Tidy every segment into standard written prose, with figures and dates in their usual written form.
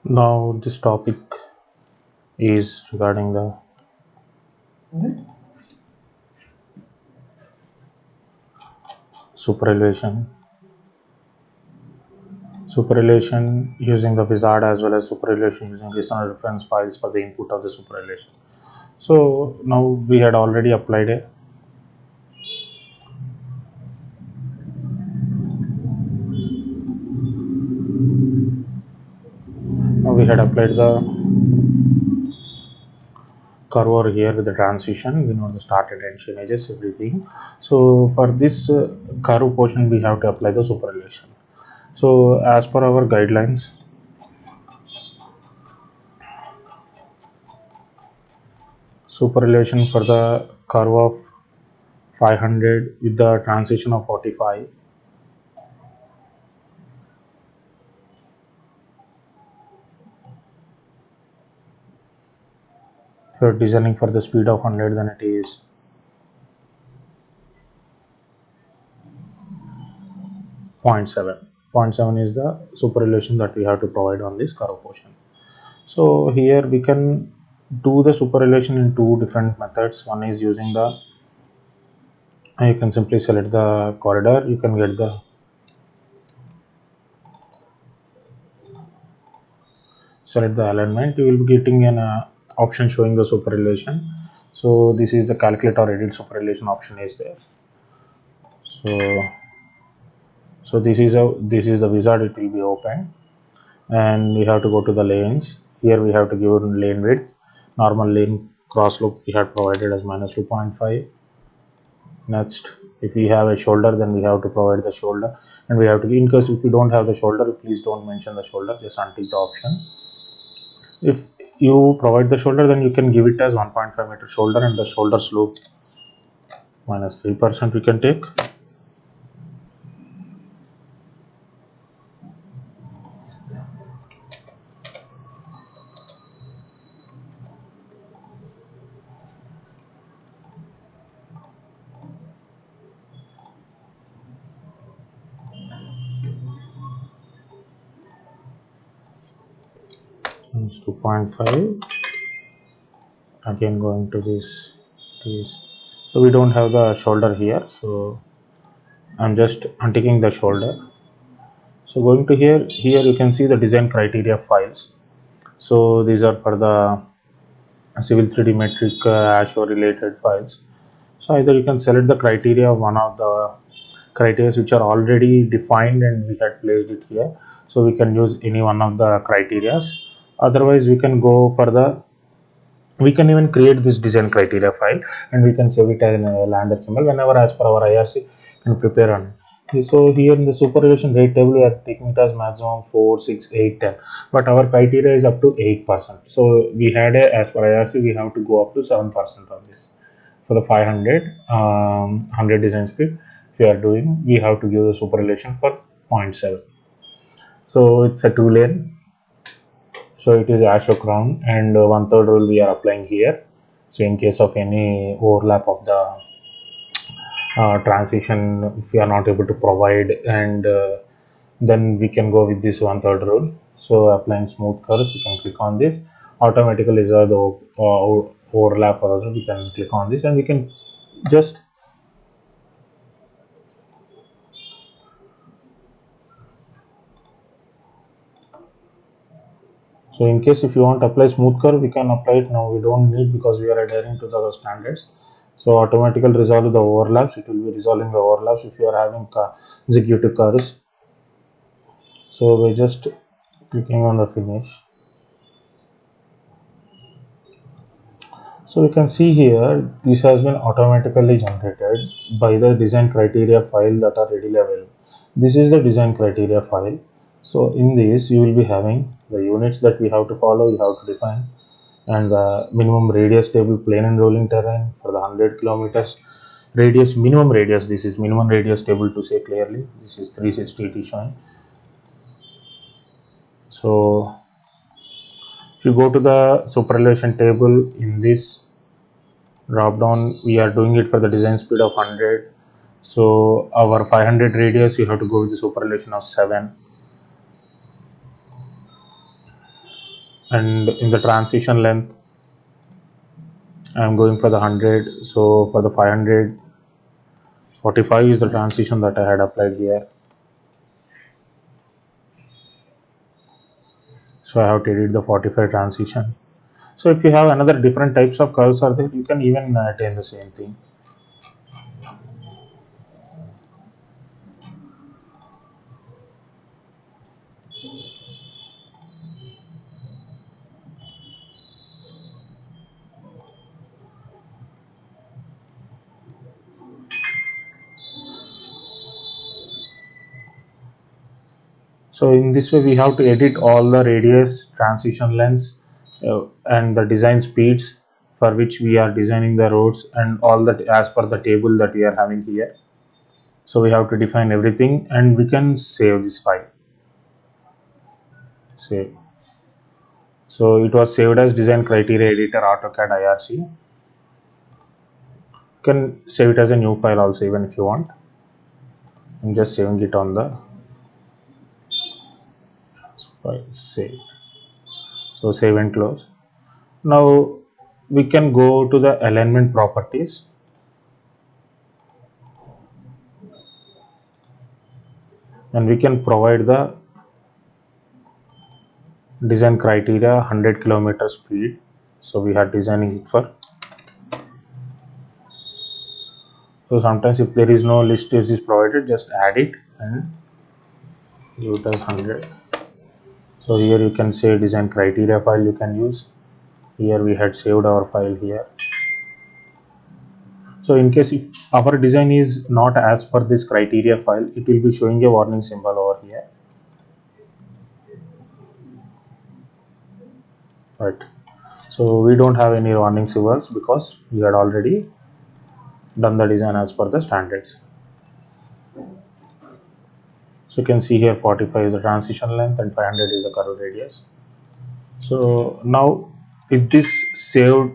Now this topic is regarding the superelevation. Superelevation using the wizard as well as superelevation using listener reference files for the input of the superelevation. So now we had already applied it. Now we had applied the curve over here with the transition. We know the start and end images, everything. So for this curve portion, we have to apply the superelevation. So as per our guidelines, superelevation for the curve of 500 with the transition of 45. If you're designing for the speed of 100, then it is 0.7. 0.7 is the superelevation that we have to provide on this curve portion. So here we can do the superelevation in two different methods. One is using the, you can simply select the corridor, you can get the select the alignment, you will be getting an option showing the superelevation. So this is the calculate or edit superelevation option is there. So this is the wizard, it will be open, and we have to go to the lanes. Here we have to give lane width. Normal lane cross loop we have provided as minus 2.5. Next, if we have a shoulder, then we have to provide the shoulder, and we have to, in case if we don't have the shoulder, please don't mention the shoulder, just untick the option. If you provide the shoulder, then you can give it as 1.5 meter shoulder, and the shoulder slope minus 3% we can take. It's 2.5. Again going to this. So we don't have the shoulder here, so I'm just unticking the shoulder. So going to here you can see the design criteria files. So these are for the civil 3D metric ASHO related files. So either you can select the criteria of one of the criteria which are already defined and we had placed it here. So we can use any one of the criterias. Otherwise we can go for the, we can even create this design criteria file and we can save it as a land XML whenever as per our IRC can prepare on it. So here in the superelevation rate table, we are taking it as maximum 4, 6, 8, 10, but our criteria is up to 8%. So we had a, as per IRC, we have to go up to 7% on this. For the 500, 100 design speed, if we are doing, we have to give the superelevation for 0.7. So it's a 2-lane. So it is ASHO crown, and 1/3 rule we are applying here. So in case of any overlap of the transition, if we are not able to provide, and then we can go with this 1/3 rule. So applying smooth curves, you can click on this. Automatically resolve the overlap, or we can click on this and we can just so in case if you want to apply smooth curve, we can apply it now. We don't need, because we are adhering to the standards. So automatically resolve the overlaps. It will be resolving the overlaps if you are having executive curves. So we're just clicking on the finish. So you can see here, this has been automatically generated by the design criteria file that are readily available. This is the design criteria file. So in this, you will be having the units that we have to follow, you have to define, and the minimum radius table, plane and rolling terrain for the 100 kilometers radius, minimum radius. This is minimum radius table to say clearly. This is 360 it is showing. So if you go to the superelevation table, in this drop down, we are doing it for the design speed of 100. So our 500 radius, you have to go with the superelevation of 7. and in the transition length I'm going for the 100. So for the 500, 45 is the transition that I had applied here. So I have to edit the 45 transition. So if you have another different types of curves are there, you can even attain the same thing. So in this way we have to edit all the radius, transition lengths, and the design speeds for which we are designing the roads, and all that as per the table that we are having here. So we have to define everything and we can save this file. Save. So it was saved as design criteria editor AutoCAD IRC. You can save it as a new file also even if you want. I'm just saving it on the file. Save. So save and close. Now we can go to the alignment properties, and we can provide the design criteria 100 kilometer speed. So we are designing it for. So sometimes if there is no list is provided, just add it and give it as 100. So here you can say design criteria file you can use. Here we had saved our file here. So in case if our design is not as per this criteria file, it will be showing a warning symbol over here. Right. So we don't have any warning symbols because we had already done the design as per the standards. So you can see here 45 is the transition length and 500 is the curve radius. So now with this saved,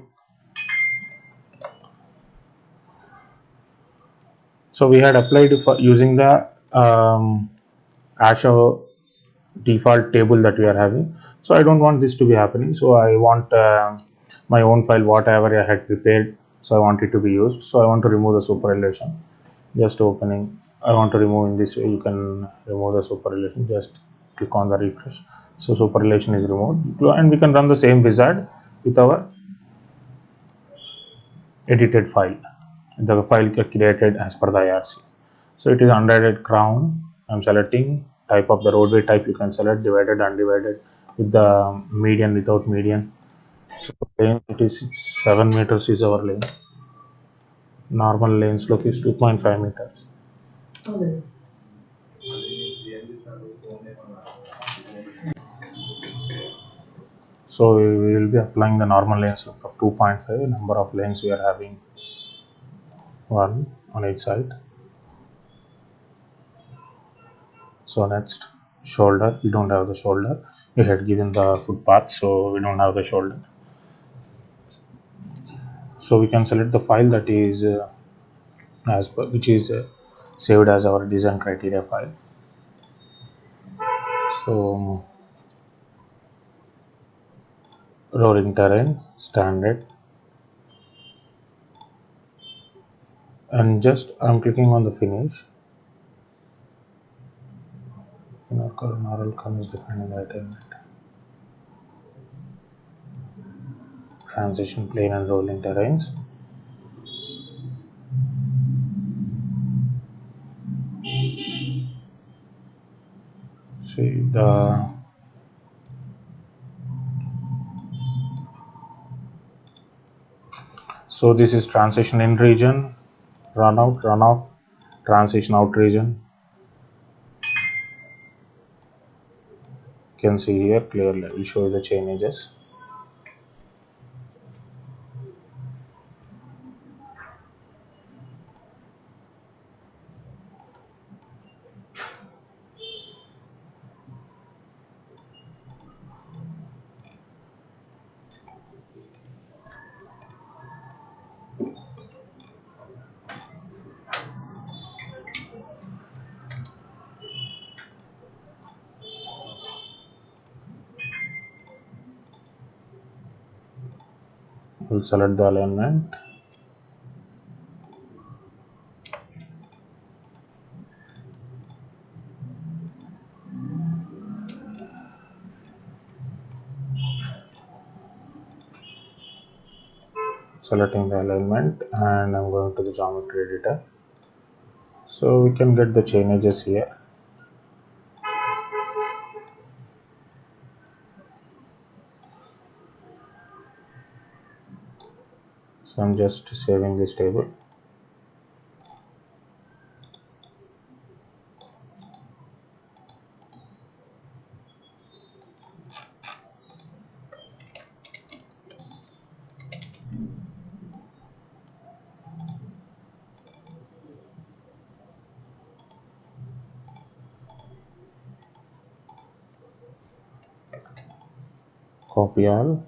so we had applied for using the Azure default table that we are having. So I don't want this to be happening. So I want my own file, whatever I had prepared. So I want it to be used. So I want to remove the superrelation. Just opening. I want to remove in this way. You can remove the superrelation. Just click on the refresh. So superrelation is removed, and we can run the same wizard with our edited file. The file created as per the IRC. So it is undivided crown. I'm selecting type of the roadway type. You can select divided, undivided, with the median, without median. So lane, it is 7 meters is our lane. Normal lane slope is 2.5 meters. So we will be applying the normal lane slope of 2.5. Number of lanes we are having, one on each side. So next, shoulder. We don't have the shoulder. We had given the footpath, so we don't have the shoulder. So we can select the file that is as per which is saved as our design criteria file. So rolling terrain standard, and just I'm clicking on the finish. Normal column is defined in the alignment. Transition plane and rolling terrains. See the so this is transition in region, run out, run off, transition out region. You can see here clearly. I will show you the changes. We'll select the alignment. Selecting the alignment, and I'm going to the geometry editor. So we can get the chain edges here. So I'm just saving this table. Copy all.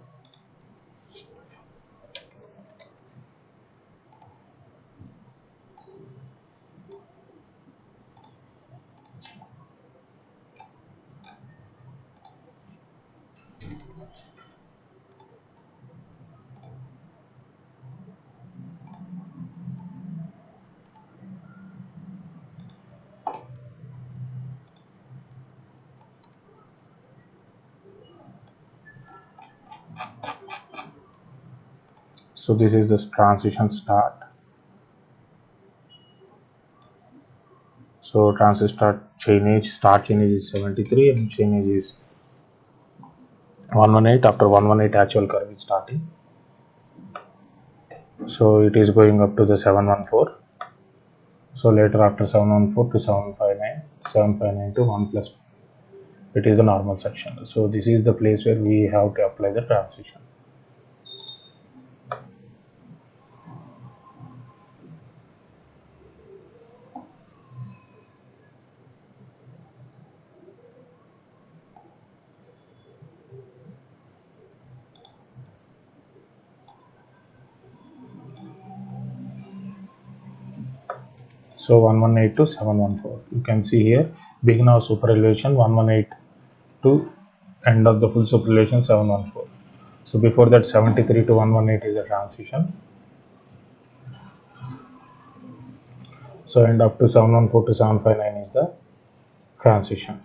So this is the transition start. So transition start chain edge is 73 and chain edge is 118. After 118 actual curve is starting. So it is going up to the 714. So later after 714 to 759, 759 to 1 plus, it is the normal section. So this is the place where we have to apply the transition. So 118 to 714. You can see here begin of super elevation 118 to end of the full super elevation 714. So before that 73 to 118 is a transition. So end up to 714 to 759 is the transition.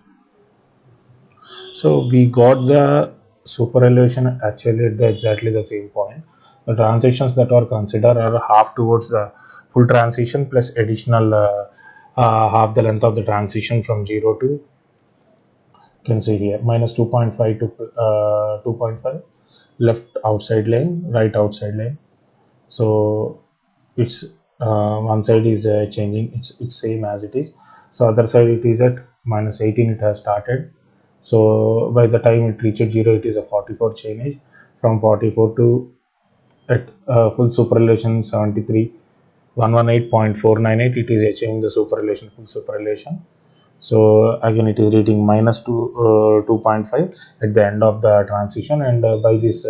So we got the super elevation actually at exactly the same point. The transitions that are considered are half towards the full transition plus additional half the length of the transition from 0 to, you can see here, minus 2.5 to 2.5, left outside lane, right outside lane. So it's one side is changing, it's same as it is. So other side it is at minus 18, it has started. So by the time it reaches 0, it is a 44 change. From 44 to at full superrelation 73 118.498, it is achieving the superrelation, full superrelation. So again it is reading minus 2.5 at the end of the transition, and by this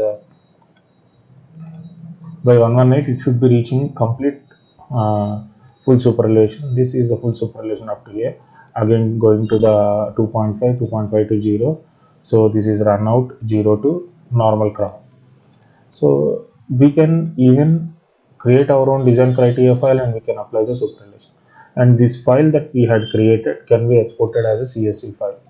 by 118 it should be reaching complete full superrelation. This is the full superrelation up to here. Again going to the 2.5, 2.5 to 0. So this is run out 0 to normal crown. So we can even create our own design criteria file and we can apply the superrelation. And this file that we had created can be exported as a CSV file.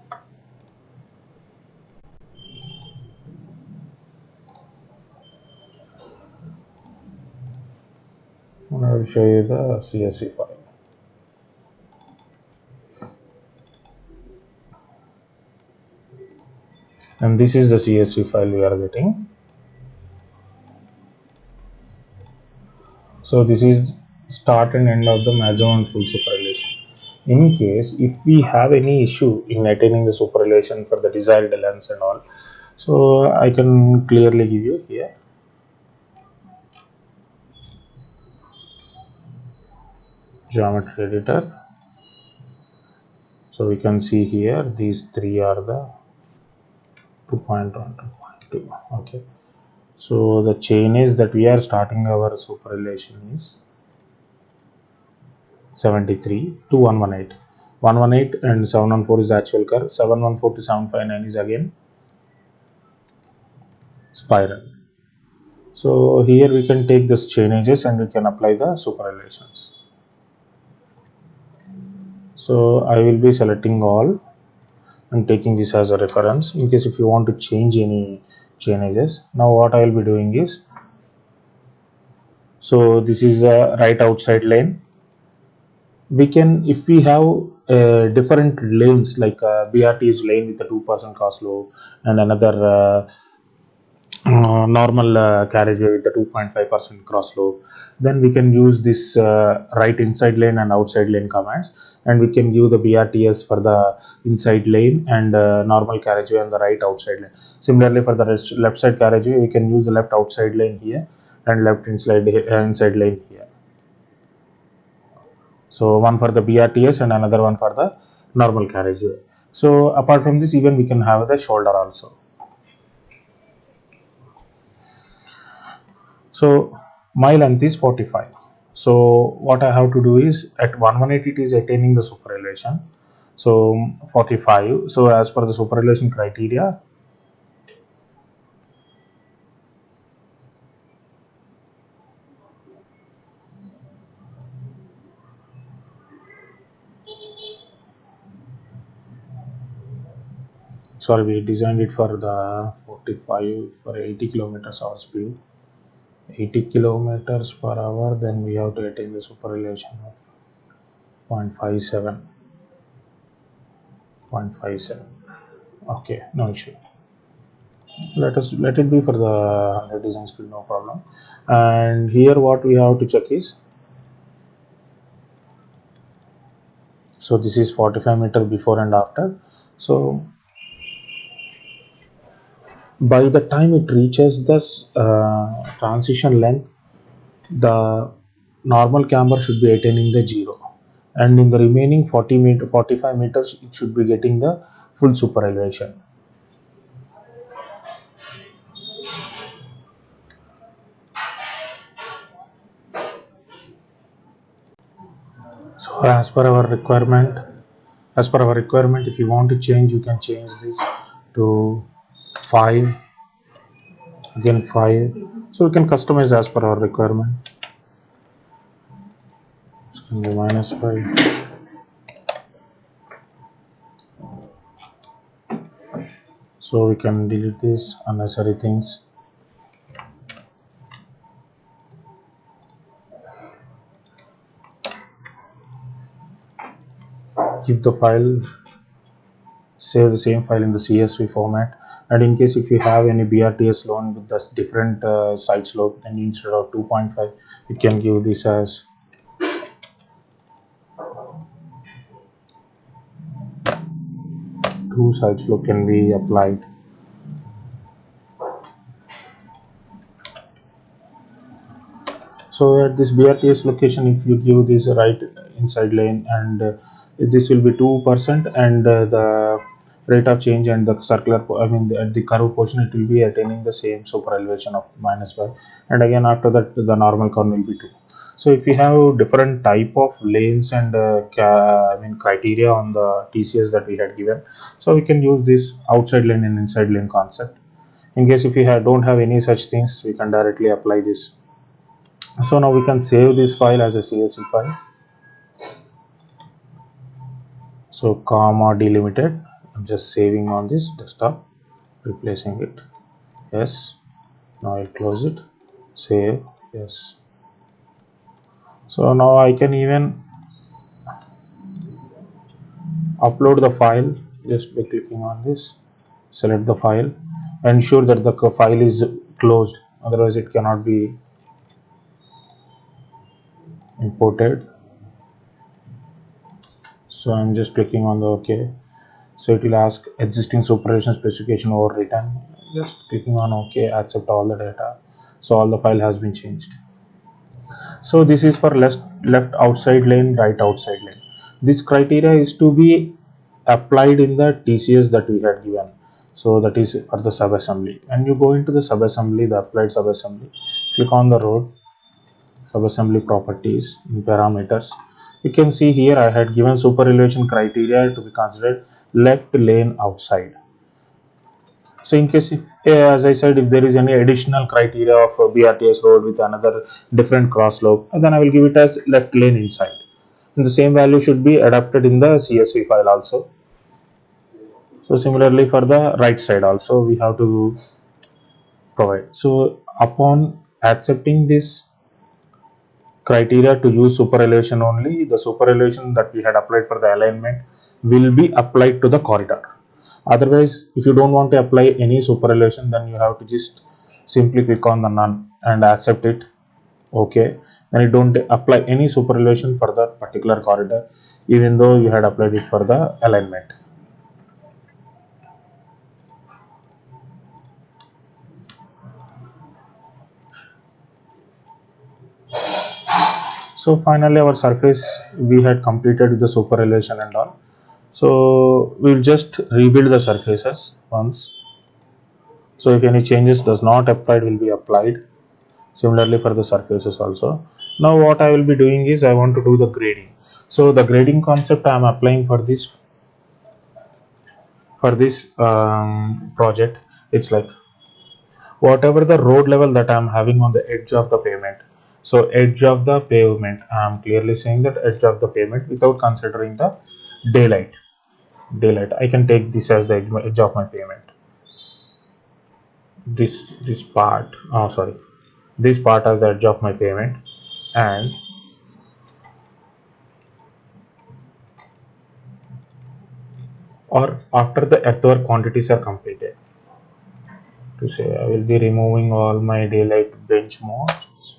And I will show you the CSV file. And this is the CSV file we are getting. So this is start and end of the maximum and full superrelation. In case if we have any issue in attaining the superrelation for the desired lengths and all, so I can clearly give you here. Geometry editor. So we can see here these three are the 2.1, 2.2. Okay. So the chain is that we are starting our superrelation is 73 to 118. 118 and 714 is the actual curve. 714 to 759 is again spiral. So here we can take this chain edges and we can apply the superiliations. So I will be selecting all and taking this as a reference in case if you want to change any chain edges. Now what I will be doing is, so this is a right outside lane. We can, if we have different lanes like BRT's lane with a 2% cross slope and another normal carriageway with the 2.5% cross slope, then we can use this right inside lane and outside lane commands, and we can give the BRTS for the inside lane and normal carriageway on the right outside lane. Similarly for the left side carriageway, we can use the left outside lane here and left inside lane here. So one for the BRTS and another one for the normal carriageway. So apart from this, even we can have the shoulder also. So my length is 45. So what I have to do is at 118 it is attaining the superelevation. So 45. So as per the superelevation criteria, sorry, we designed it for the 45 for 80 kilometers hour speed. 80 kilometers per hour, then we have to attain the superelevation of 0.57. 0.57. Okay, no issue. Let it be for the 100 design speed, no problem. And here what we have to check is, so this is 45 meter before and after. So by the time it reaches this transition length, the normal camber should be attaining the 0, and in the remaining 45 meters it should be getting the full super elevation. So as per our requirement, if you want to change, you can change this to 5, again 5. So we can customize as per our requirement. It's going to be -5. So we can delete this unnecessary things. Keep the file, save the same file in the CSV format, and in case if you have any BRTS loan with this different side slope, then instead of 2.5 you can give this as 2 side slope can be applied. So at this BRTS location, if you give this right inside lane, and this will be 2%, and the rate of change and the circular, at the curve portion, it will be attaining the same super elevation of -5, and again after that the normal curve will be 2. So if you have different type of lanes and criteria on the TCS that we had given, so we can use this outside lane and inside lane concept. In case if you don't have any such things, we can directly apply this. So now we can save this file as a CSV file. So comma delimited, I'm just saving on this desktop, replacing it. Yes. Now I'll close it, save. Yes. So now I can even upload the file just by clicking on this. Select the file, ensure that the file is closed, otherwise it cannot be imported. So I'm just clicking on the OK. So it will ask existing supervision specification overwritten. Just clicking on OK, accept all the data. So all the file has been changed. So this is for left outside lane, right outside lane. This criteria is to be applied in the TCS that we had given. So that is for the subassembly. And you go into the subassembly, the applied subassembly, click on the road, subassembly properties in parameters. You can see here I had given super elevation criteria to be considered left lane outside. So in case if, as I said, if there is any additional criteria of BRTS road with another different cross slope, then I will give it as left lane inside. And the same value should be adapted in the CSV file also. So similarly for the right side also we have to provide. So upon accepting this criteria to use super elevation only, the super elevation that we had applied for the alignment will be applied to the corridor. Otherwise, if you don't want to apply any super elevation, then you have to just simply click on the none and accept it. Okay, and you don't apply any super elevation for that particular corridor, even though you had applied it for the alignment. So finally our surface we had completed the super elevation and all. So we'll just rebuild the surfaces once. So if any changes does not applied will be applied. Similarly for the surfaces also. Now what I will be doing is I want to do the grading. So the grading concept I am applying for this project. It's like whatever the road level that I am having on the edge of the pavement. So edge of the pavement, I am clearly saying that edge of the pavement without considering the daylight. Daylight. I can take this as the edge of my pavement. This part. Oh, sorry. This part as the edge of my pavement, and or after the earthwork quantities are completed. To say I will be removing all my daylight bench modes.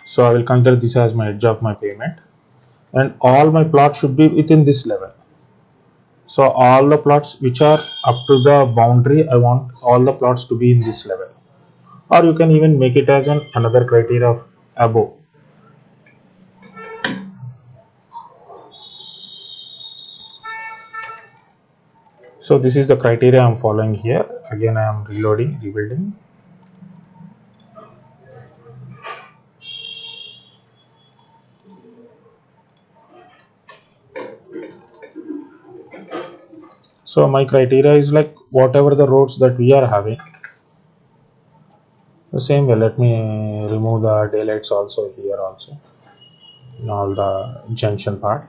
So I will consider this as my edge of my pavement, and all my plots should be within this level. So all the plots which are up to the boundary, I want all the plots to be in this level. Or you can even make it as an another criteria of above. So this is the criteria I'm following here. Again I am reloading, rebuilding. So my criteria is like whatever the roads that we are having. The same way, let me remove the daylights also here also in all the junction part.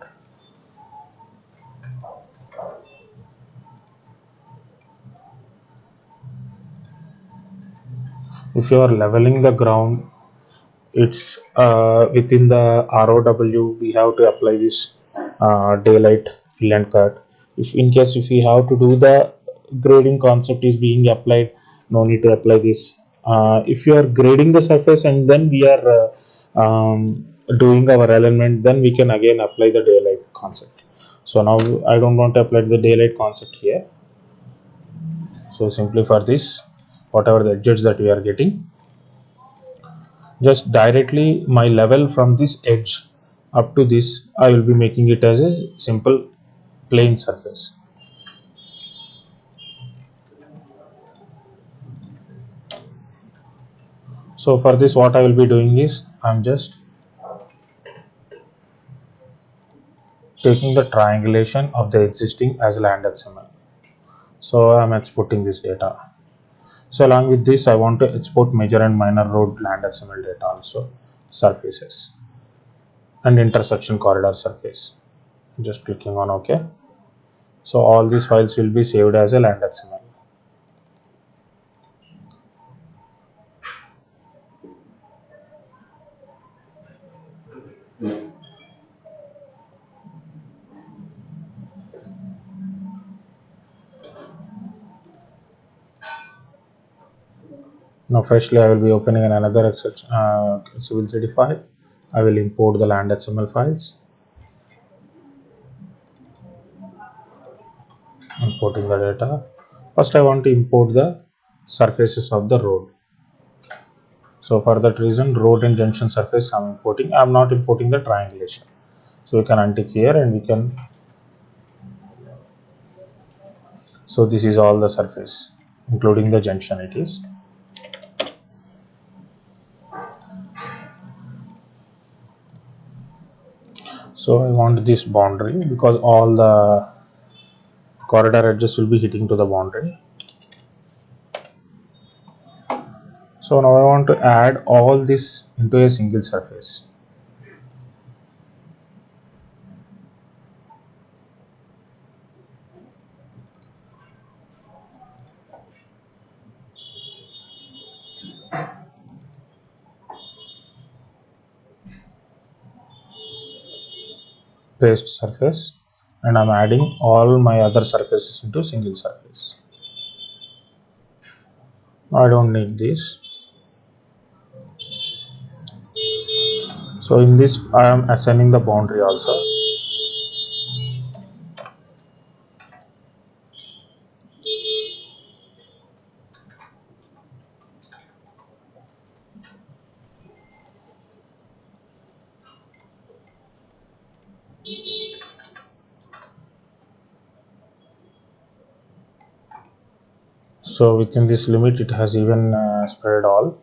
If you are leveling the ground, it's within the ROW we have to apply this daylight fill and cut. If in case if we have to do the grading concept is being applied, no need to apply this. If you are grading the surface and then we are doing our alignment, then we can again apply the daylight concept. So now I don't want to apply the daylight concept here. So simply for this, whatever the edges that we are getting, just directly my level from this edge up to this, I will be making it as a simple plain surface. So for this what I will be doing is I'm just taking the triangulation of the existing as land XML. So I'm exporting this data. So along with this I want to export major and minor road land XML data also, surfaces and intersection corridor surface. Just clicking on OK. So all these files will be saved as a land XML. Now freshly I will be opening another Excel Civil 3D file. I will import the land XML files. Importing the data. First I want to import the surfaces of the road. So for that reason road and junction surface I'm importing. I'm not importing the triangulation. So we can untick here and we can. So this is all the surface including the junction it is. So I want this boundary because all the corridor edges will be hitting to the boundary. So now I want to add all this into a single surface. Paste surface, and I'm adding all my other surfaces into single surface. I don't need this. So in this I am assigning the boundary also. So within this limit it has even spread all.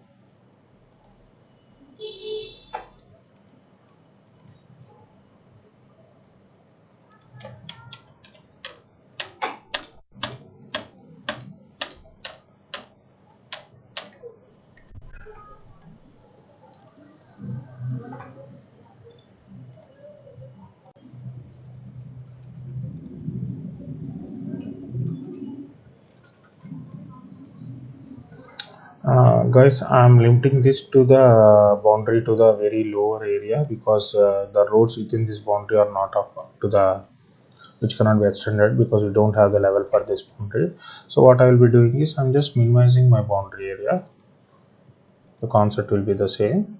Guys, I'm limiting this to the boundary to the very lower area, because the roads within this boundary are not up to the, which cannot be extended because we don't have the level for this boundary. So what I will be doing is I'm just minimizing my boundary area. The concept will be the same.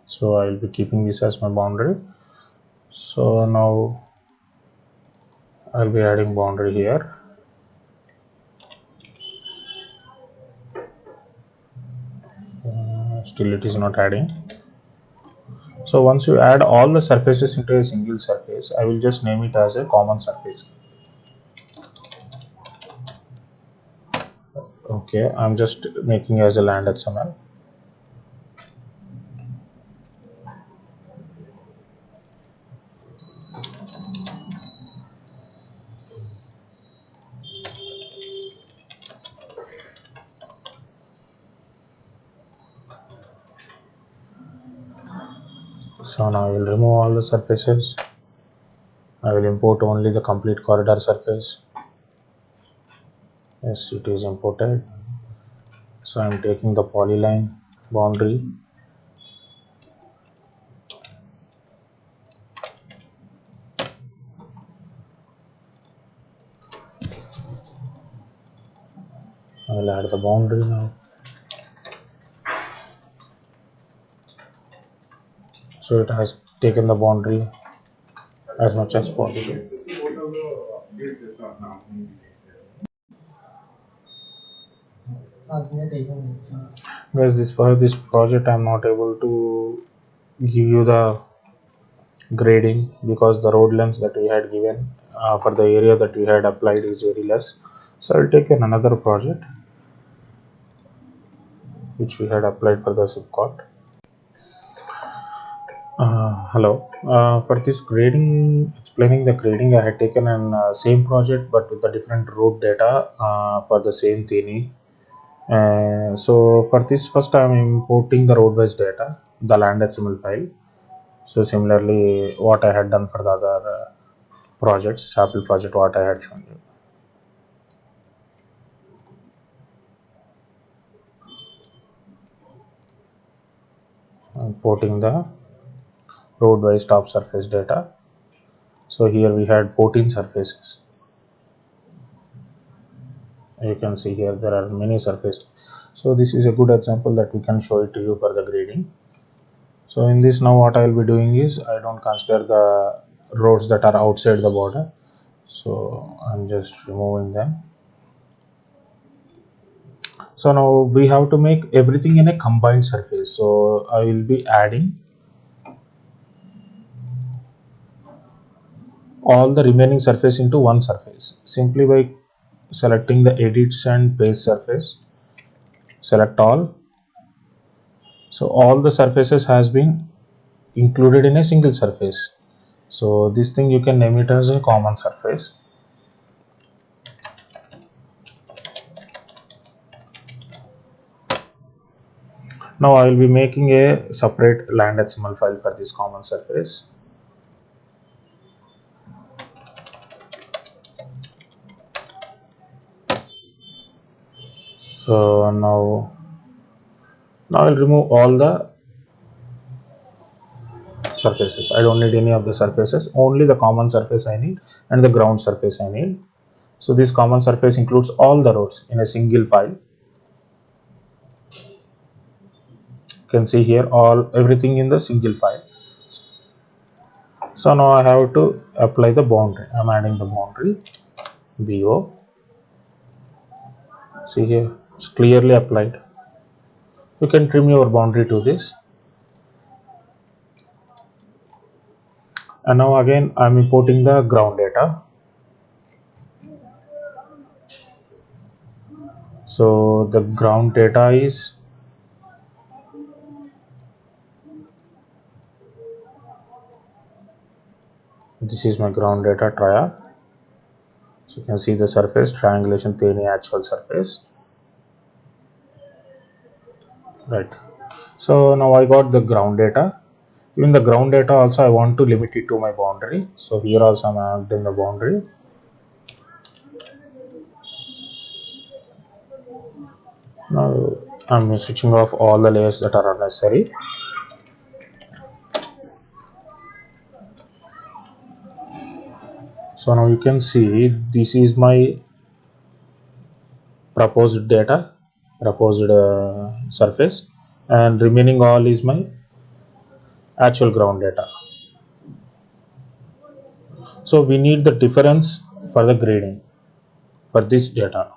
So I will be keeping this as my boundary. So now I'll be adding boundary here. Still it is not adding. So once you add all the surfaces into a single surface, I will just name it as a common surface. Okay, I'm just making as a land XML. So now I will remove all the surfaces. I will import only the complete corridor surface. Yes, it is imported. So I'm taking the polyline boundary. I will add the boundary now. So it has taken the boundary as much as possible. Guys, this for this project I'm not able to give you the grading because the road length that we had given for the area that we had applied is very less. So I'll take another project which we had applied for the SIPCOT. Hello. For this grading, explaining the grading, I had taken an same project but with the different road data for the same theme. So for this, first I am importing the road-wise data, the land XML file. So similarly, what I had done for the other projects, sample project, what I had shown you. Importing the road-wise top surface data. So here we had 14 surfaces. You can see here there are many surfaces. So this is a good example that we can show it to you for the grading. So in this, now what I will be doing is I don't consider the roads that are outside the border. So I'm just removing them. So now we have to make everything in a combined surface. So I will be adding all the remaining surface into one surface simply by selecting the edits and paste surface. Select all. So all the surfaces has been included in a single surface. So this thing you can name it as a common surface. Now I will be making a separate land XML file for this common surface. So now I'll remove all the surfaces. I don't need any of the surfaces, only the common surface I need and the ground surface I need. So this common surface includes all the roads in a single file. You can see here everything in the single file. So now I have to apply the boundary. I'm adding the boundary BO. See here, it's clearly applied. You can trim your boundary to this. And now again I'm importing the ground data. So the ground data is this is my ground data triad. So you can see the surface triangulation theory actual surface, right? So now I got the ground data. Even the ground data also I want to limit it to my boundary. So here also I'm adding the boundary. Now I'm switching off all the layers that are unnecessary. So now you can see this is my proposed data, proposed surface, and remaining all is my actual ground data. So we need the difference for the grading for this data.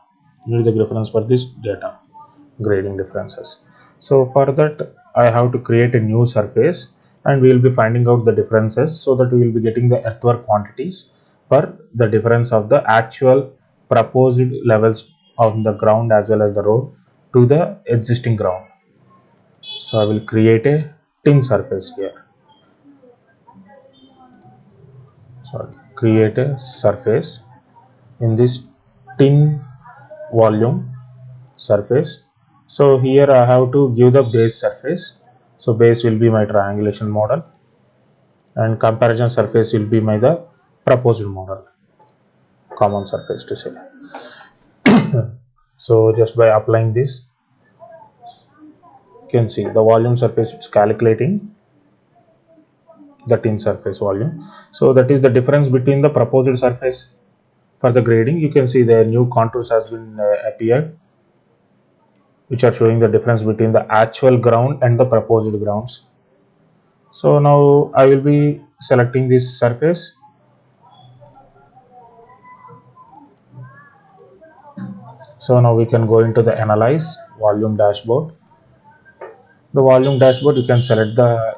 We need the difference for this data, grading differences. So for that I have to create a new surface and we will be finding out the differences so that we will be getting the earthwork quantities for the difference of the actual proposed levels on the ground as well as the road to the existing ground. So I will create a tin surface here. So create a surface in this tin volume surface. So here I have to give the base surface. So base will be my triangulation model and comparison surface will be my the proposed model, common surface to say. So just by applying this, you can see the volume surface is calculating the tin surface volume. So that is the difference between the proposed surface for the grading. You can see the new contours has been appeared, which are showing the difference between the actual ground and the proposed grounds. So now I will be selecting this surface. So now we can go into the analyze volume dashboard. The volume dashboard, you can select the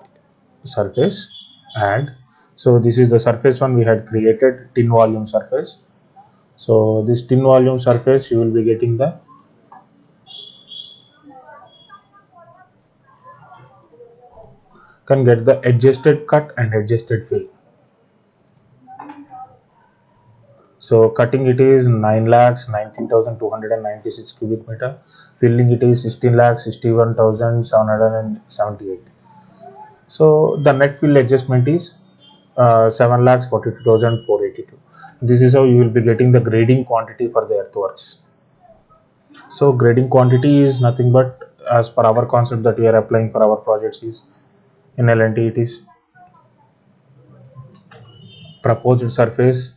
surface, and so this is the surface one we had created, tin volume surface. So this tin volume surface you will be getting the can get the adjusted cut and adjusted fill. So cutting it is 9 lakhs 19,296 cubic meter, filling it is 16 lakhs 61,778. So the net fill adjustment is 7 lakhs 42,482. This is how you will be getting the grading quantity for the earthworks. So grading quantity is nothing but as per our concept that we are applying for our projects is in L&T it is proposed surface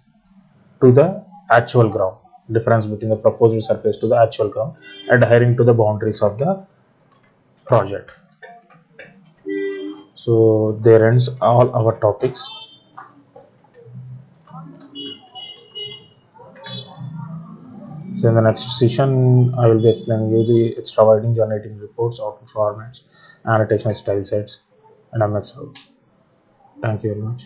to the actual ground, difference between the proposed surface to the actual ground adhering to the boundaries of the project. So there ends all our topics. So So in the next session, I will be explaining you the extra writing, generating reports, output formats, annotation style sets, and MXL. Thank you very much.